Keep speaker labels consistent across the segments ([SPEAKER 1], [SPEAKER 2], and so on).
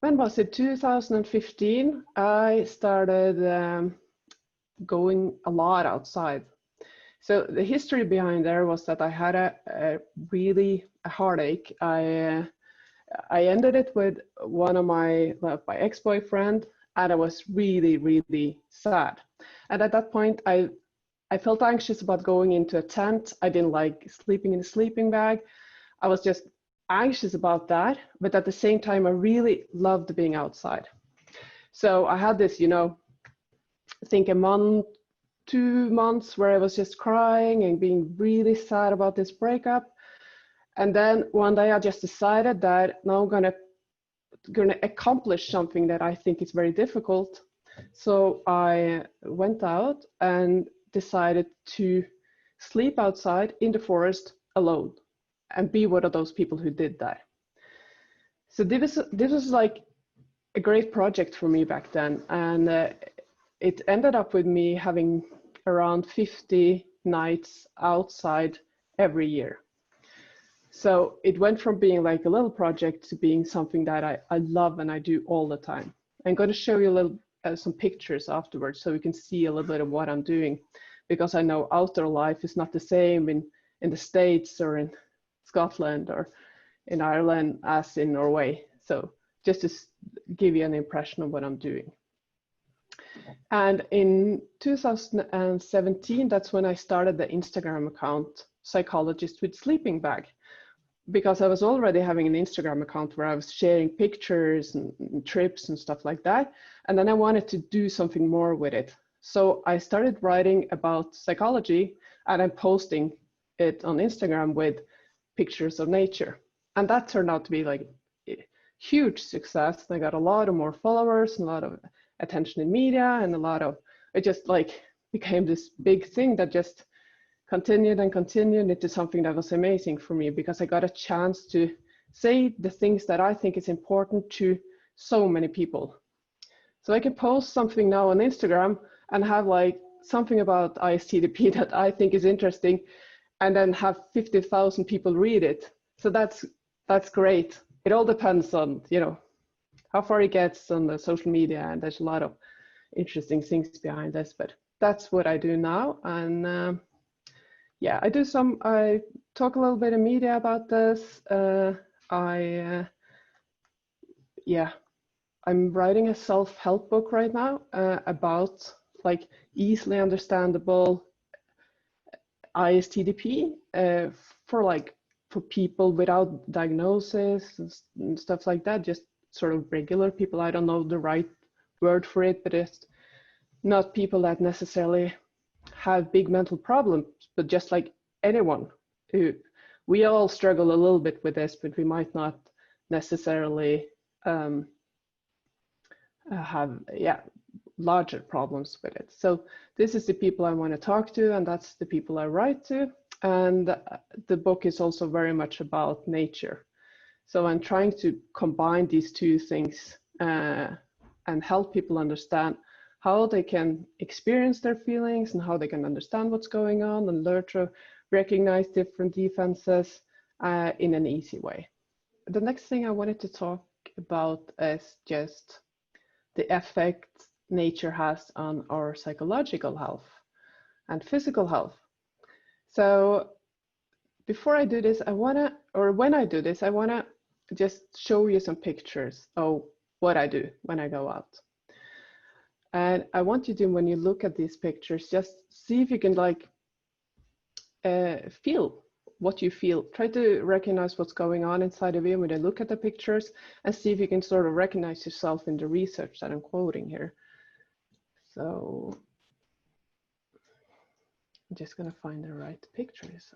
[SPEAKER 1] when was it? 2015. I started going a lot outside. So the history behind there was that I had a really heartache. I ended it with one of my ex-boyfriend, and I was really, really sad. And at that point, I felt anxious about going into a tent. I didn't like sleeping in a sleeping bag. I was just anxious about that, but at the same time, I really loved being outside. So I had this, I think a month, 2 months where I was just crying and being really sad about this breakup. And then one day I just decided that now I'm gonna accomplish something that I think is very difficult. So I went out and decided to sleep outside in the forest alone and be one of those people who did that. So this was like a great project for me back then, and it ended up with me having around 50 nights outside every year. So it went from being like a little project to being something that I love and I do all the time. I'm going to show you a little some pictures afterwards so you can see a little bit of what I'm doing, because I know outdoor life is not the same in the States or in Scotland or in Ireland as in Norway. So just to give you an impression of what I'm doing. And in 2017, that's when I started the Instagram account, Psychologist with Sleeping Bag, because I was already having an Instagram account where I was sharing pictures and trips and stuff like that. And then I wanted to do something more with it. So I started writing about psychology, and I'm posting it on Instagram with pictures of nature. And that turned out to be like a huge success. I got a lot of more followers, a lot of attention in media, and it just like became this big thing that just continued and continued into something that was amazing for me, because I got a chance to say the things that I think is important to so many people. So I can post something now on Instagram and have like something about ISTDP that I think is interesting, and then have 50,000 people read it. So that's great. It all depends on, how far it gets on the social media, and there's a lot of interesting things behind this, but that's what I do now. And yeah, I talk a little bit in media about this. I'm writing a self-help book right now about like easily understandable ISTDP for people without diagnosis and stuff like that, just sort of regular people. I don't know the right word for it, but it's not people that necessarily have big mental problems, but just like anyone. We all struggle a little bit with this, but we might not necessarily have larger problems with it. So this is the people I want to talk to, and that's the people I write to. And the book is also very much about nature. So I'm trying to combine these two things and help people understand how they can experience their feelings and how they can understand what's going on and learn to recognize different defenses in an easy way. The next thing I wanted to talk about is just the effect nature has on our psychological health and physical health. So before I do this, when I do this, I wanna just show you some pictures of what I do when I go out. And I want you to, when you look at these pictures, just see if you can feel what you feel. Try to recognize what's going on inside of you when you look at the pictures, and see if you can sort of recognize yourself in the research that I'm quoting here. So I'm just gonna find the right pictures.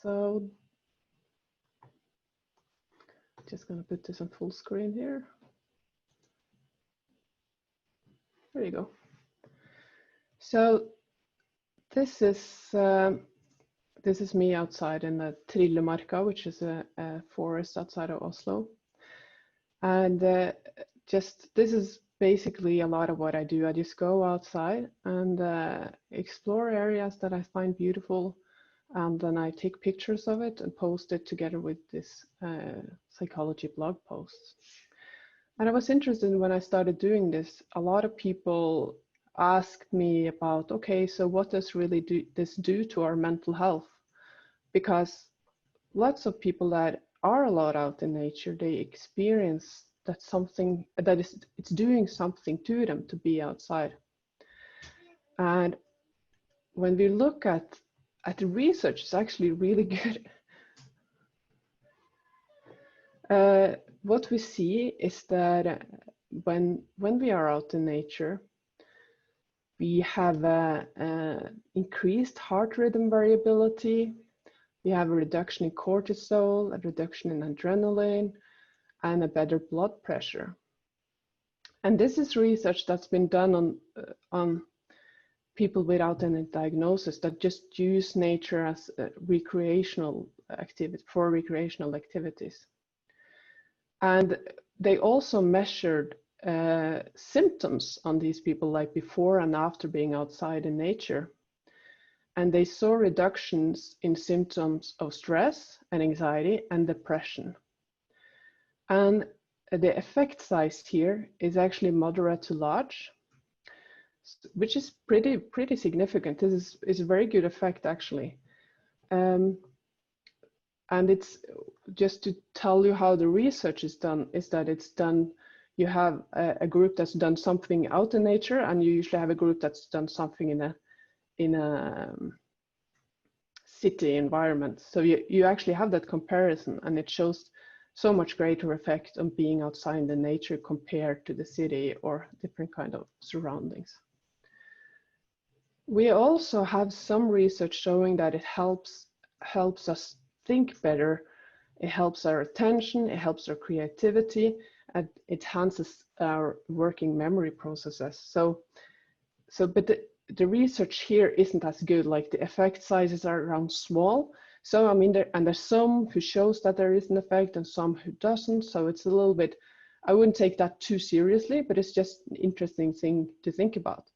[SPEAKER 1] So just gonna put this on full screen here. There you go. So this is me outside in the Trillemarka, which is a forest outside of Oslo. And this is basically a lot of what I do. I just go outside and explore areas that I find beautiful, and then I take pictures of it and post it together with this psychology blog posts. And I was interested when I started doing this. A lot of people asked me about, okay, so what does really this do to our mental health? Because lots of people that are a lot out in nature, they experience that it's doing something to them to be outside. And when we look at the research, it's actually really good. What we see is that when we are out in nature, we have increased heart rhythm variability. We have a reduction in cortisol, a reduction in adrenaline, and a better blood pressure. And this is research that's been done on people without any diagnosis that just use nature as recreational activities. And they also measured symptoms on these people, like before and after being outside in nature. And they saw reductions in symptoms of stress and anxiety and depression. And the effect size here is actually moderate to large, which is pretty significant. This is a very good effect, actually. And it's just to tell you how the research is done, is that it's done, you have a group that's done something out in nature, and you usually have a group that's done something in a city environment. So you actually have that comparison, and it shows so much greater effect on being outside in the nature compared to the city or different kind of surroundings. We also have some research showing that it helps us think better. It helps our attention, it helps our creativity, and it enhances our working memory processes. But the research here isn't as good. Like, the effect sizes are around small. So I mean, there's some who shows that there is an effect and some who doesn't. So it's a little bit, I wouldn't take that too seriously, but it's just an interesting thing to think about.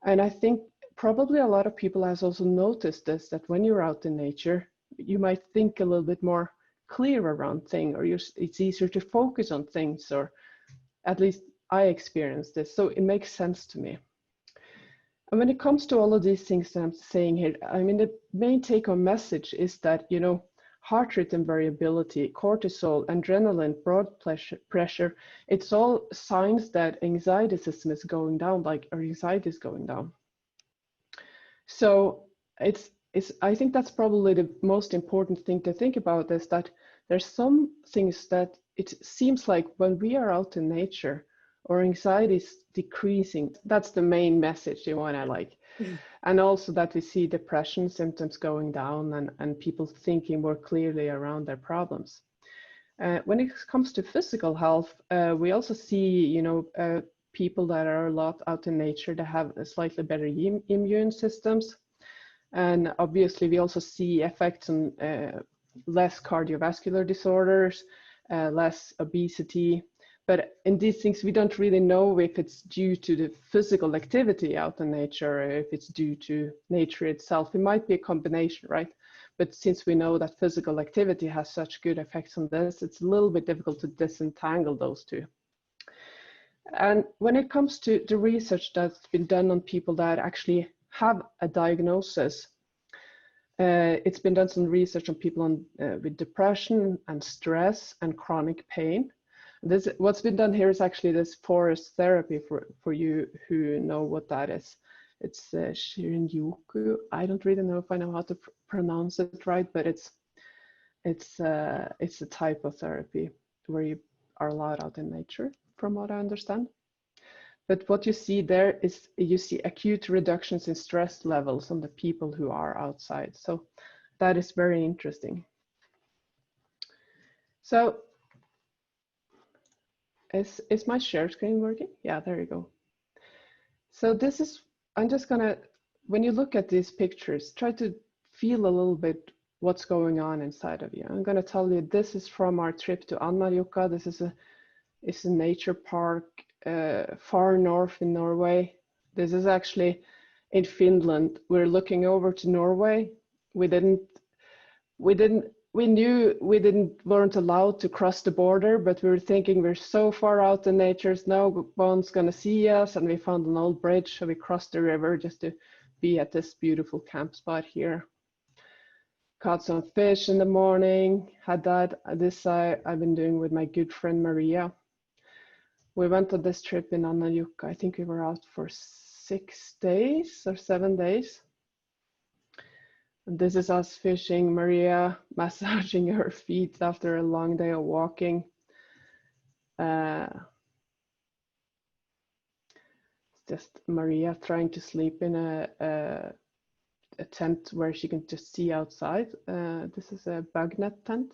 [SPEAKER 1] And I think probably a lot of people has also noticed this, that when you're out in nature, you might think a little bit more clear around things, or it's easier to focus on things, or at least I experienced this. So it makes sense to me. And when it comes to all of these things that I'm saying here, I mean, the main take-home message is that, you know, heart rhythm variability, cortisol, adrenaline, blood pressure, it's all signs that anxiety system is going down, like our anxiety is going down. So I think that's probably the most important thing to think about, is that there's some things that it seems like when we are out in nature, our anxiety is decreasing. That's the main message you want to like. And also that we see depression symptoms going down, and people thinking more clearly around their problems. When it comes to physical health, we also see, you know, people that are a lot out in nature that have a slightly better immune systems. And obviously we also see effects on less cardiovascular disorders, less obesity. But in these things, we don't really know if it's due to the physical activity out in nature, or if it's due to nature itself. It might be a combination, right? But since we know that physical activity has such good effects on this, it's a little bit difficult to disentangle those two. And when it comes to the research that's been done on people that actually have a diagnosis, it's been done some research on people with depression and stress and chronic pain. What's been done here is actually this forest therapy, for you who know what that is. It's Shirin-yoku. I don't really know if I know how to pronounce it right, but it's a type of therapy where you are allowed out in nature, from what I understand. But what you see there is you see acute reductions in stress levels on the people who are outside. So that is very interesting. So is my share screen working? Yeah, there you go. So this is, I'm just gonna, when you look at these pictures, try to feel a little bit what's going on inside of you. I'm gonna tell you, this is from our trip to Anmarjukka. This is is a nature park far north in Norway. This is actually in Finland. We're looking over to Norway. We knew we weren't allowed to cross the border, but we were thinking we're so far out in nature, no one's gonna see us, and we found an old bridge, so we crossed the river just to be at this beautiful camp spot here. Caught some fish in the morning, had that. This I've been doing with my good friend Maria. We went on this trip in Annajuk. I think we were out for 6 days or 7 days. And this is us fishing, Maria massaging her feet after a long day of walking. Just Maria trying to sleep in a tent where she can just see outside. This is a bug net tent.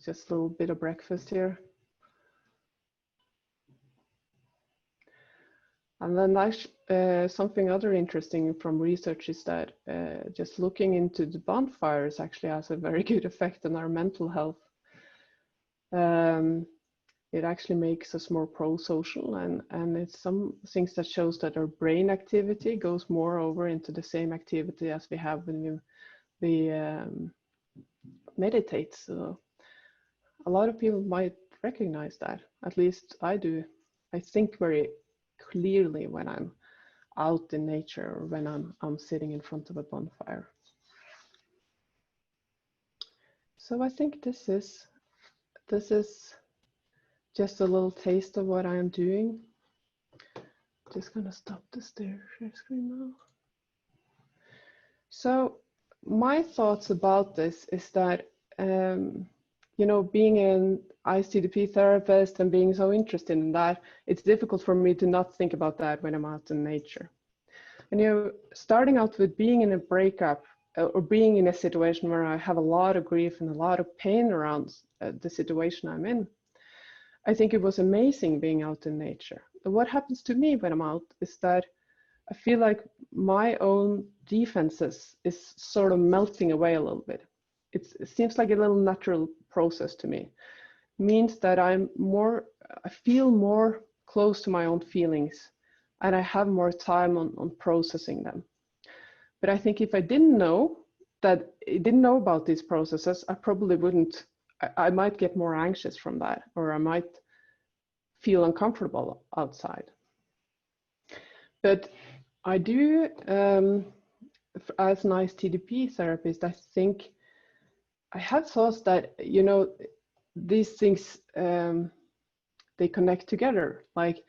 [SPEAKER 1] Just a little bit of breakfast here. And then something other interesting from research is that just looking into the bonfires actually has a very good effect on our mental health. It actually makes us more pro-social, and it's some things that shows that our brain activity goes more over into the same activity as we have when we meditate. So a lot of people might recognize that, at least I do. I think very clearly when I'm out in nature or when I'm sitting in front of a bonfire. So I think this is just a little taste of what I am doing. Just gonna stop the share screen now. So my thoughts about this is that you know, being an ISTDP therapist and being so interested in that, it's difficult for me to not think about that when I'm out in nature. And you know, starting out with being in a breakup or being in a situation where I have a lot of grief and a lot of pain around the situation I'm in, I think it was amazing being out in nature. And what happens to me when I'm out is that I feel like my own defenses is sort of melting away a little bit. It seems like a little natural process to me. It means that I feel more close to my own feelings, and I have more time on processing them. But I think if I didn't know about these processes, I probably wouldn't. I might get more anxious from that, or I might feel uncomfortable outside. But I do, as an ISTDP therapist, I think I have thought that, you know, these things, they connect together. Like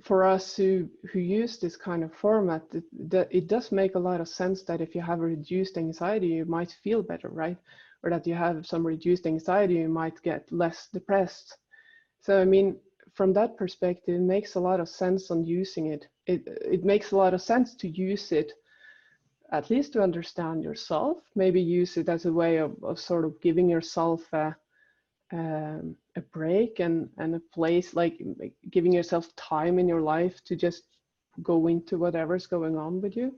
[SPEAKER 1] for us who use this kind of format, it does make a lot of sense that if you have a reduced anxiety, you might feel better, right? Or that you have some reduced anxiety, you might get less depressed. So, I mean, from that perspective, it makes a lot of sense on using it. It makes a lot of sense to use it, at least to understand yourself, maybe use it as a way of sort of giving yourself a break and a place, like giving yourself time in your life to just go into whatever's going on with you.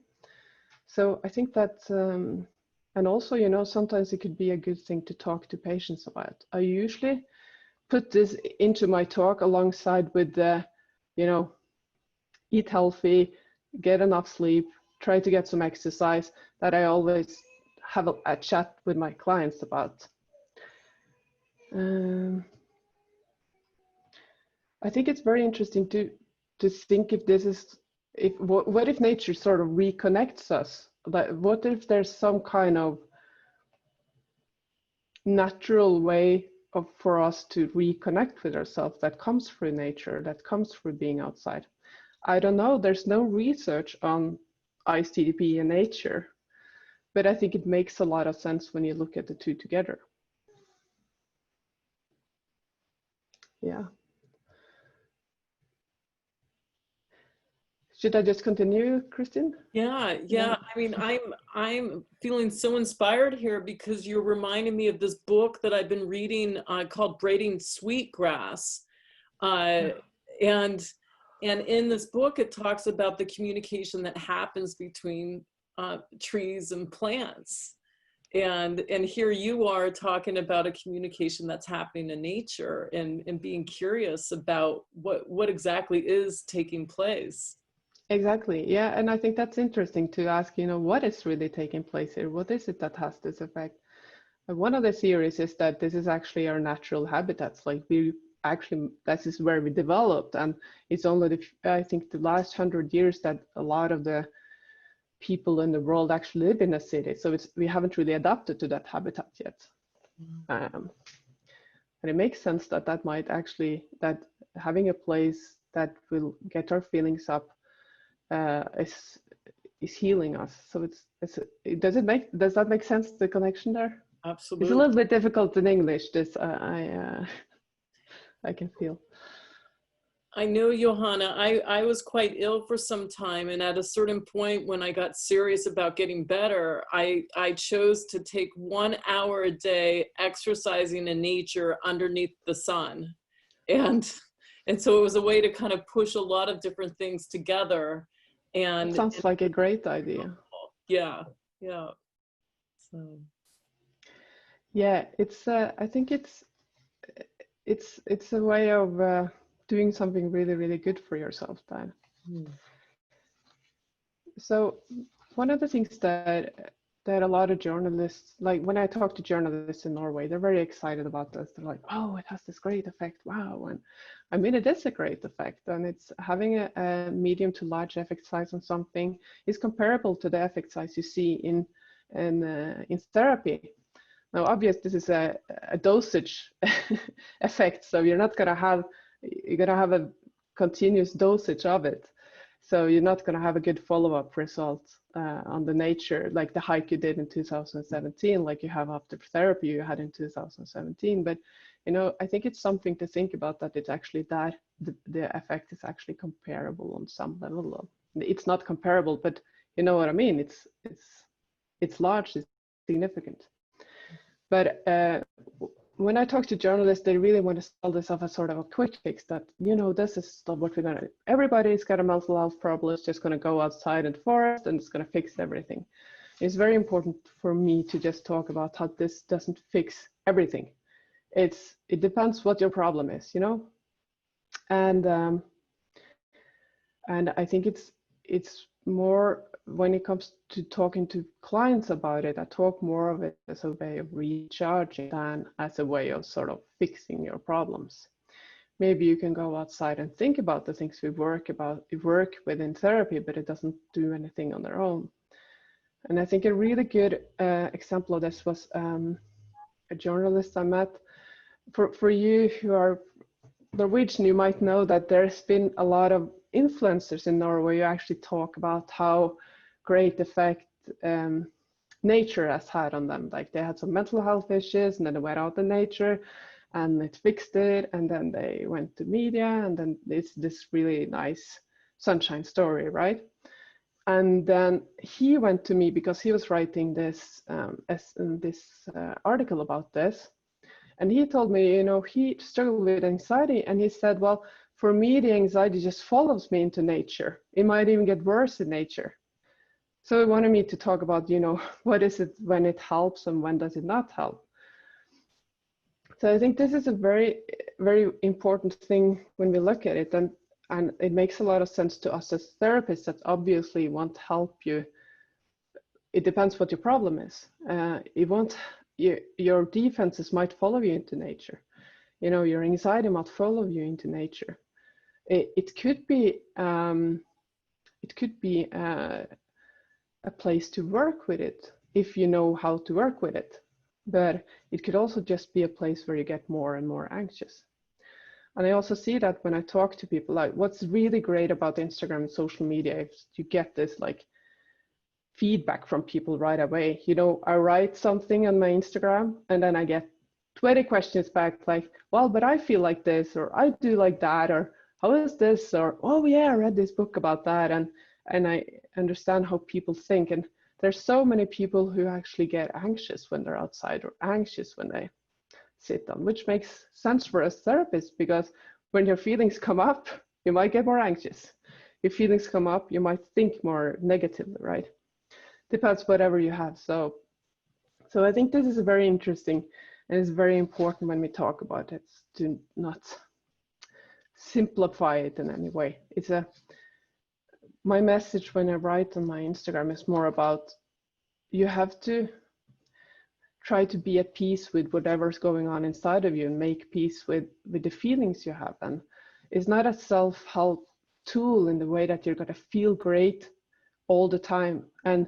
[SPEAKER 1] So I think that, and also, you know, sometimes it could be a good thing to talk to patients about. I usually put this into my talk alongside with the, you know, eat healthy, get enough sleep, try to get some exercise, that I always have a chat with my clients about. I think it's very interesting to think if this is, what if nature sort of reconnects us? Like, what if there's some kind of natural way for us to reconnect with ourselves that comes through nature, that comes through being outside? I don't know, there's no research on ISTDP and nature, but I think it makes a lot of sense when you look at the two together. Yeah. Should I just continue, Kristin?
[SPEAKER 2] Yeah. I mean, I'm feeling so inspired here because you're reminding me of this book that I've been reading called Braiding Sweetgrass. And in this book, it talks about the communication that happens between trees and plants. And here you are talking about a communication that's happening in nature, and being curious about what exactly is taking place.
[SPEAKER 1] Exactly. Yeah. And I think that's interesting to ask, what is really taking place here? What is it that has this effect? And one of the theories is that this is actually our natural habitats. Like we actually, this is where we developed. And it's only, I think, the last 100 years that a lot of the people in the world actually live in a city. So we haven't really adapted to that habitat yet. And it makes sense that that having a place that will get our feelings up is healing us. So does that make sense, the connection there?
[SPEAKER 2] Absolutely.
[SPEAKER 1] It's a little bit difficult in English. This I can feel.
[SPEAKER 2] I know, Johanna, I was quite ill for some time, and at a certain point when I got serious about getting better, I chose to take 1 hour a day exercising in nature underneath the sun. And so it was a way to kind of push a lot of different things together. And
[SPEAKER 1] it sounds like a great idea.
[SPEAKER 2] Yeah, yeah. So
[SPEAKER 1] yeah, it's I think it's a way of doing something really, really good for yourself, Dan. So one of the things that a lot of journalists, like when I talk to journalists in Norway, they're very excited about this. They're like, oh, it has this great effect. Wow. And I mean, it is a great effect. And it's having a medium to large effect size on something is comparable to the effect size you see in therapy. Now, obviously, this is a dosage effect. So you're going to have a continuous dosage of it. So you're not going to have a good follow-up result on the nature, like the hike you did in 2017, like you have after therapy you had in 2017. But, I think it's something to think about, that it's actually that the effect is actually comparable on some level. It's not comparable, but you know what I mean? It's large, it's significant. But when I talk to journalists, they really want to sell this off as sort of a quick fix, that, this is what we're going to do. Everybody's got a mental health problem, it's just going to go outside in the forest and it's going to fix everything. It's very important for me to just talk about how this doesn't fix everything. It depends what your problem is, and I think it's more, when it comes to talking to clients about it, I talk more of it as a way of recharging than as a way of sort of fixing your problems. Maybe you can go outside and think about the things we work with in therapy, but it doesn't do anything on their own. And I think a really good example of this was a journalist I met. For you who are Norwegian, you might know that there's been a lot of influencers in Norway who actually talk about how great effect nature has had on them. Like they had some mental health issues and then they went out in nature and it fixed it, and then they went to media, and then it's this really nice sunshine story, right? And then he went to me because he was writing this article about this. And he told me, he struggled with anxiety, and he said, well, for me, the anxiety just follows me into nature. It might even get worse in nature. So he wanted me to talk about, what is it when it helps and when does it not help? So I think this is a very, very important thing when we look at it. And it makes a lot of sense to us as therapists that obviously won't help you. It depends what your problem is. Your defenses might follow you into nature. Your anxiety might follow you into nature. It could be a place to work with it if you know how to work with it. But it could also just be a place where you get more and more anxious. And I also see that when I talk to people, like what's really great about Instagram and social media is you get this like feedback from people right away. I write something on my Instagram and then I get 20 questions back like, well, but I feel like this, or I do like that, or how is this, or oh yeah, I read this book about that, and I understand how people think. And there's so many people who actually get anxious when they're outside, or anxious when they sit down, which makes sense for us therapists, because when your feelings come up, you might get more anxious. If feelings come up, you might think more negatively, right? Depends whatever you have. So So I think this is very interesting, and it's very important when we talk about it to not simplify it in any way. My message when I write on my Instagram is more about, you have to try to be at peace with whatever's going on inside of you and make peace with the feelings you have. And it's not a self-help tool in the way that you're going to feel great all the time. And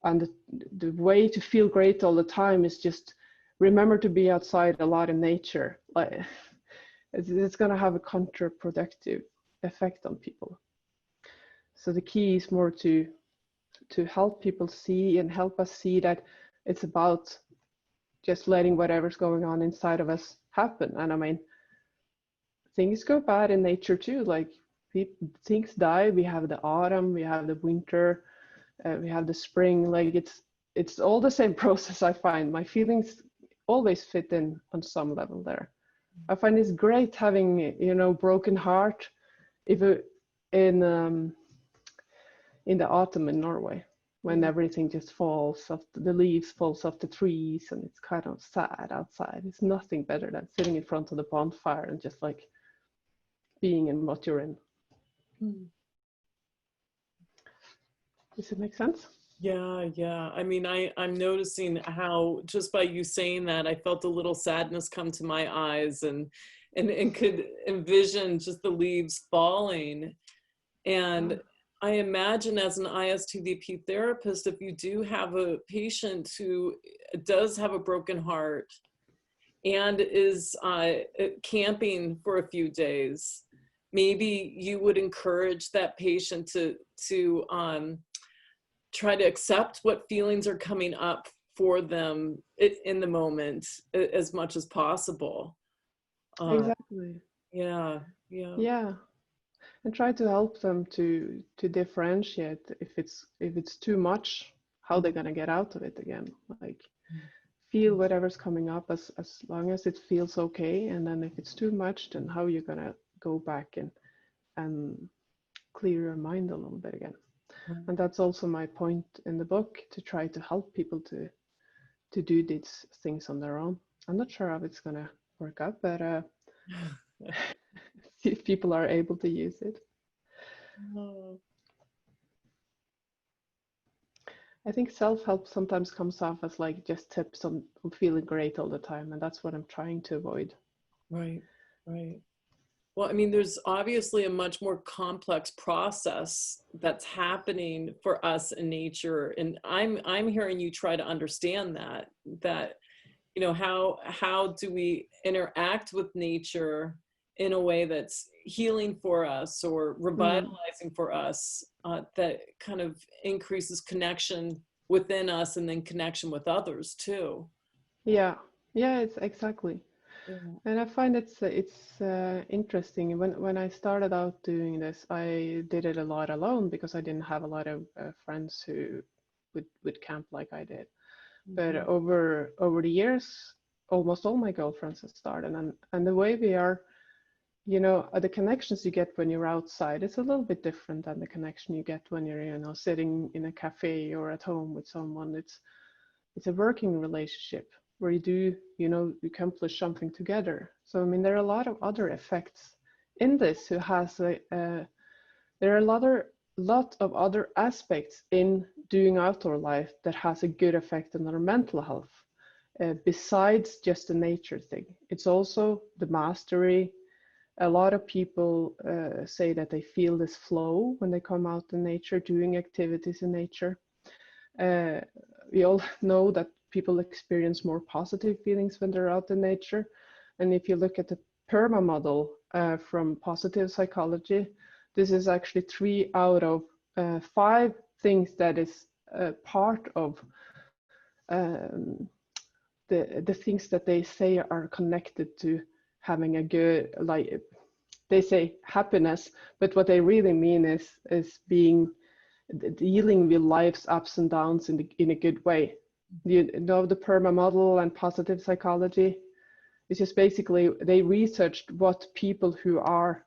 [SPEAKER 1] the way to feel great all the time is just remember to be outside a lot in nature. Like, it's going to have a counterproductive effect on people. So the key is more to help people see and help us see that it's about just letting whatever's going on inside of us happen. And I mean, things go bad in nature too. Like things die. We have the autumn, we have the winter, we have the spring. Like it's all the same process. I find my feelings always fit in on some level there. I find it's great having, you know, broken heart in the autumn in Norway, when everything just falls off, the leaves falls off the trees, and it's kind of sad outside. It's nothing better than sitting in front of the bonfire and just like being in what you're in. Does it make sense?
[SPEAKER 2] Yeah. I mean, I'm noticing how just by you saying that, I felt a little sadness come to my eyes, and could envision just the leaves falling. And I imagine as an ISTDP therapist, if you do have a patient who does have a broken heart and is camping for a few days, maybe you would encourage that patient to try to accept what feelings are coming up for them in the moment as much as possible.
[SPEAKER 1] Exactly.
[SPEAKER 2] Yeah.
[SPEAKER 1] And try to help them to differentiate if it's too much, how they're gonna get out of it again. Like feel whatever's coming up as long as it feels okay, and then if it's too much, then how you're gonna go back and clear your mind a little bit again. And that's also my point in the book, to try to help people to do these things on their own. I'm not sure how it's gonna work out, but see if people are able to use it. I think self-help sometimes comes off as like just tips on feeling great all the time, and that's what I'm trying to avoid.
[SPEAKER 2] Right. Well, I mean, there's obviously a much more complex process that's happening for us in nature, and I'm hearing you try to understand that you know, how do we interact with nature in a way that's healing for us or revitalizing for us, that kind of increases connection within us and then connection with others too.
[SPEAKER 1] Yeah, it's exactly. And I find it's interesting. When I started out doing this, I did it a lot alone because I didn't have a lot of friends who would camp like I did. But over the years, almost all my girlfriends have started, and the way we are, you know, the connections you get when you're outside, it's a little bit different than the connection you get when you're, you know, sitting in a cafe or at home with someone. It's a working relationship where you accomplish something together. So I mean, there are a lot of other effects in this. There are a lot of other aspects in doing outdoor life that has a good effect on our mental health, besides just the nature thing. It's also the mastery. A lot of people say that they feel this flow when they come out in nature, doing activities in nature. We all know that people experience more positive feelings when they're out in nature. And if you look at the PERMA model from positive psychology, this is actually 3 out of 5 things that is part of the things that they say are connected to having a good, like they say happiness, but what they really mean is dealing with life's ups and downs in a good way. You know, the PERMA model and positive psychology, it's just basically they researched what people who are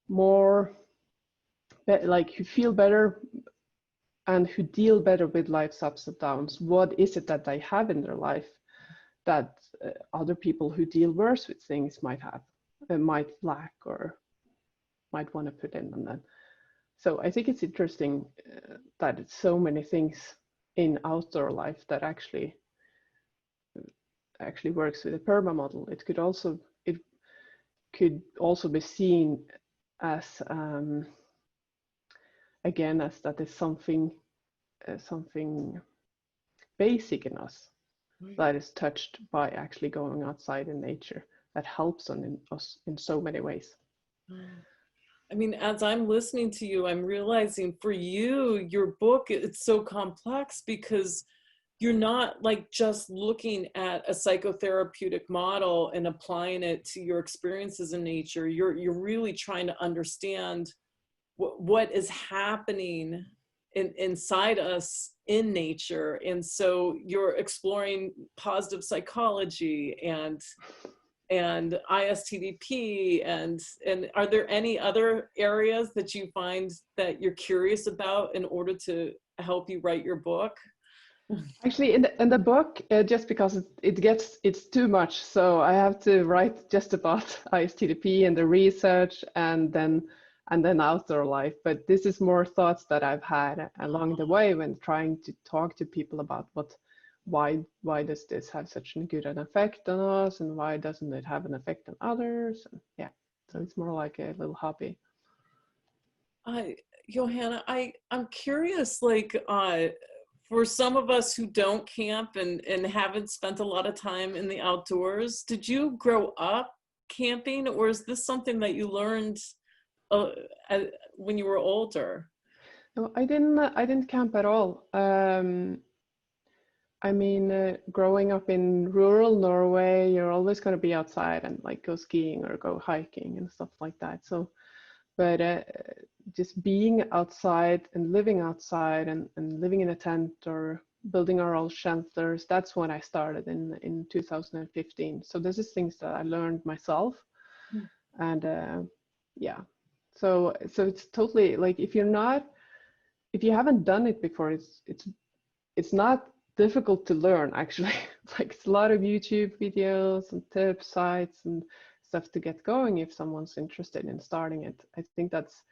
[SPEAKER 1] more like who feel better and who deal better with life's ups and downs. What is it that they have in their life that other people who deal worse with things might have, might lack, or might want to put in on that. So I think it's interesting that it's so many things in outdoor life that actually works with a perma model. It could also be seen as again, as that is something basic in us that is touched by actually going outside in nature, that helps us in so many ways.
[SPEAKER 2] I mean, as I'm listening to you, I'm realizing for you, your book, it's so complex because you're not like just looking at a psychotherapeutic model and applying it to your experiences in nature. You're really trying to understand what is happening inside us in nature. And so you're exploring positive psychology and ISTDP, and are there any other areas that you find that you're curious about in order to help you write your book?
[SPEAKER 1] Actually, in the book, just because it's too much, so I have to write just about ISTDP and the research, and then outdoor life. But this is more thoughts that I've had along the way when trying to talk to people about why does this have such a good an effect on us, and why doesn't it have an effect on others? And yeah, so it's more like a little hobby.
[SPEAKER 2] Johanne, I'm curious, like for some of us who don't camp and haven't spent a lot of time in the outdoors, did you grow up camping, or is this something that you learned when you were older?
[SPEAKER 1] No, I didn't camp at all. I mean, growing up in rural Norway, you're always going to be outside and like go skiing or go hiking and stuff like that. So, but just being outside and living outside and living in a tent or building our own shelters, that's when I started in 2015. So this is things that I learned myself. And yeah, so it's totally like, if you haven't done it before, it's not difficult to learn, actually. Like, it's a lot of YouTube videos and tips, sites and stuff to get going if someone's interested in starting it. I think that's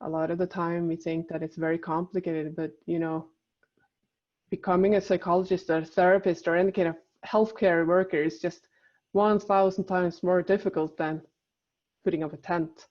[SPEAKER 1] a lot of the time we think that it's very complicated, but you know, becoming a psychologist or a therapist or any kind of healthcare worker is just 1,000 times more difficult than putting up a tent